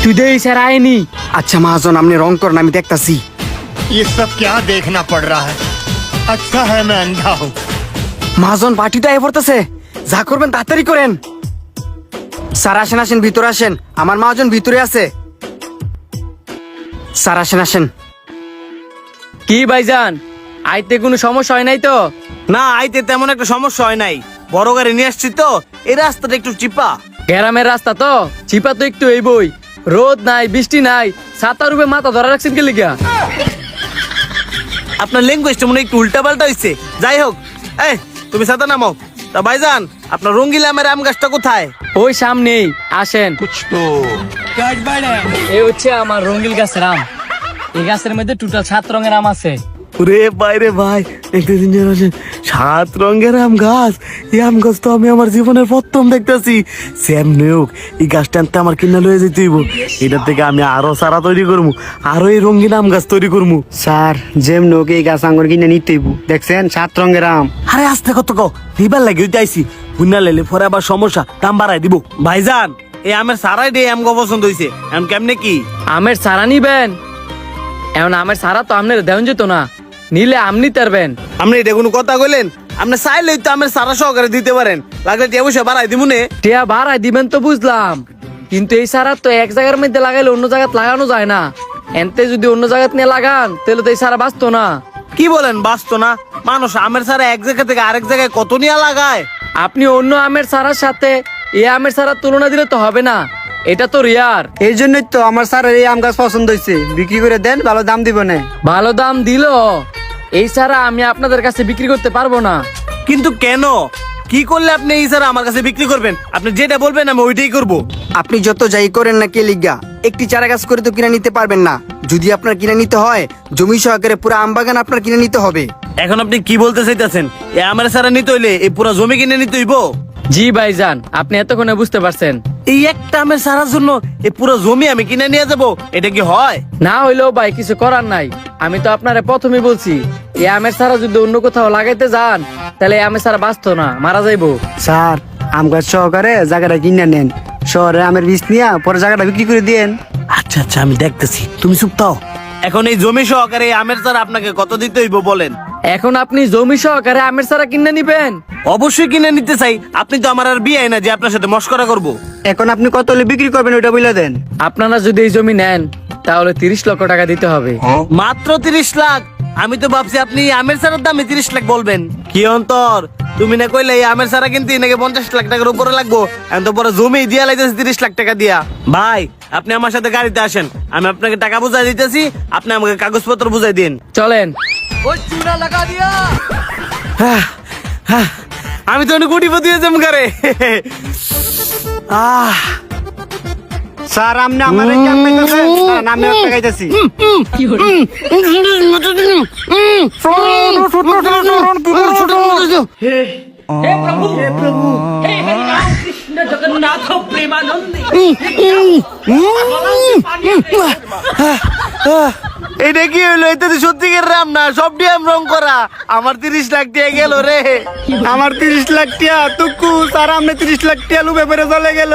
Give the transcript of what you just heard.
তুই দেই স্যার আইনি। আচ্ছা মহাজন আপনি রং করেন, আমি দেখতাছি। ये सब क्या देखना पड़ रहा है? अच्छा है मैं अंधा हूँ। মহাজন পার্টিটা এ পড়তেছে, যা করবেন তাড়াতাড়ি করেন। স্যার আসেন আসেন, ভিতরে আসেন, আমার মহাজন ভিতরে আছে। স্যার আসেন আসেন। কি ভাইজান, আইতে কোনো সমস্যা হয় নাই তো? না, আইতে তেমন একটা সমস্যা হয় নাই। বড় গাড়ি নিয়ে আসছি তো, এই রাস্তাটা একটু চিপা। গ্রামের রাস্তা তো চিপা তো একটু এই বই, রোদ নাই বৃষ্টি নাই, ছাতার উপরে মাথা ধরা রাখছেন কি লিগা? আপনার ল্যাঙ্গুয়েজটা মনে হয় একটু উল্টা পাল্টা হইছে। যাই হোক, এই তুমি ছাতা নামাও। তা ভাইজান, আপনার রঙ্গিলা আমের আম গাছটা কোথায়? ওই সামনেই, আসেন। এই হচ্ছে আমার রঙিল গাছের আম। এই গাছের মধ্যে টোটাল 7 রঙের আম আছে। রে ভাই রে ভাই, একটা জিনিস আসেন, 7 রঙের আম গাছ। এই আম গাছ তো আমি আমার জীবনের প্রথম দেখতেছি। স্যাম নেওক, এই গাছটা আনতে আমার কিনা লয়ে যেতে হইব। এটার থেকে আমি আরো সারা তৈরি করবো, আরো এই রঙিন আম গাছ তৈরি করবো। স্যার যেম নোক এই গাছ আঙ্গুর কিনে নিতে হইব, দেখছেন 7 রঙের আম। আরে আস্তে কত কো, রিবার লাগে হইতে আইসি। বুনা লেলে পরে আবার সমস্যা, দাম বাড়াই দিব। ভাইজান, এই আমের সারাই দিয়ে আম পছন্দ হইছে। এখন কেমনে কি আমের সারা নিবেন? এখন আমের সারা তো আপনার দেওয়া যেত না, নিলে আম নিতে পারবেন। আপনি এটা কোনো কথা কইলেন? আপনি চাইলেই তো আমের সারা সহকারে দিতে পারেন, লাগলে টিয়া পয়সা বাড়াই দিব নে। টিয়া ভাড়াই দিবেন তো বুঝলাম, কিন্তু এই সারা তো এক জায়গার মধ্যে লাগাইলে অন্য জায়গায় লাগানো যায় না। এনতে যদি অন্য জায়গায় নিয়ে লাগান তাহলে তো এই সারা বাঁচতো না। কি বলেন বাঁচতো না? মানুষ আমের সারা এক জায়গা থেকে আরেক জায়গায় কত নিয়ে লাগায়। আপনি অন্য আমের সারার সাথে এই আমের সারার তুলনা দিলে তো হবে না, এটা তো রিয়ার। এই জন্যই তো আমার স্যার এই আম গাছ পছন্দ হয়েছে, বিক্রি করে দেন, ভালো দাম দিব না। ভালো দাম দিল এই সারা আমি আপনাদের কাছে বিক্রি করতে পারবো না। কিন্তু কেন? কি করলে আপনি এই সারা আমার কাছে বিক্রি করবেন? আপনি যেটা বলবেন আমি ওইটাই করব। আপনি যত যাই করেন না কে লিগা, একটি চারা গাছ করে তো কিনে নিতে পারবেন না। যদি আপনার কিনে নিতে হয়, জমি সহকারে পুরো আম বাগান আপনার কিনে নিতে হবে। এখন আপনি কি বলতে চাইতেছেন? এই আমের সারা নিতে হইলে এই পুরো জমি কিনে নিতে হইব? জি ভাইজান, আপনি এতক্ষণে বুঝতে পারছেন। এই একটা আমের সারার জন্য এই পুরো জমি আমি কিনে নিয়ে যাব? এটা কি হয়? না হইলেও ভাই কিছু করার নাই। আমি তো আপনারে প্রথমে বলছি, এই আমের সারা যদি অন্য কোথাও লাগাইতে যান তাহলে এই আমের সারা বাঁচতো না, মারা যাইবো। স্যার আম গাছ সহকারে জায়গাটা কিনে নেন, শহরে আমের বীজ নিয়ে পরে জায়গাটা বিক্রি করে দিয়েন। আচ্ছা আচ্ছা, আমি দেখতেছি, তুমি চুপ থাও। এখন এই জমি সহকারে এই আমের চারা আপনাকে কত দিতে হইব বলেন? এখন আপনি জমি সহকারে আমের সারা কিনে নিবেন? অবশ্যই কিনে নিতে চাই। আপনি তো আমার আর বিয়ে না যে আপনার সাথে মস্করা করব। এখন আপনি কত হলে বিক্রি করবেন ওটা বলে দেন। আপনারা যদি এই জমি নেন তাহলে 30 লক্ষ টাকা দিতে হবে। মাত্র 30 লাখ? আমি তো ভাবছি আপনি এই আমের চারার দামে 30 লাখ বলবেন। কি অন্তর, তুমি না কইলে এই আমের চারা কিনতে নাকি 50 লাখ টাকার উপরে লাগবো, এখন তো পরে জমি দিয়া লাইতেছে 30 লাখ টাকা দিয়া। ভাই আপনি আমার সাথে গাড়িতে আসেন, আমি আপনাকে টাকা বুঝাই দিতেছি, আপনি আমাকে কাগজপত্র বুঝাই দিন। চলেন। আমি তো অনেক কোটিপতি হয়ে যাম গারে। স্যার আপনি আমার আমি টাকাইতেছি। এটা কি হইলো? এটা তো সত্যিকার রাম না, সবটি আম রং করা। আমার 30 লাখ টাকা গেল রে। আমার 30 লাখ টিয়া তুকু, স্যার আপনি 30 লাখ টিয়া লুবে পরে চলে গেল।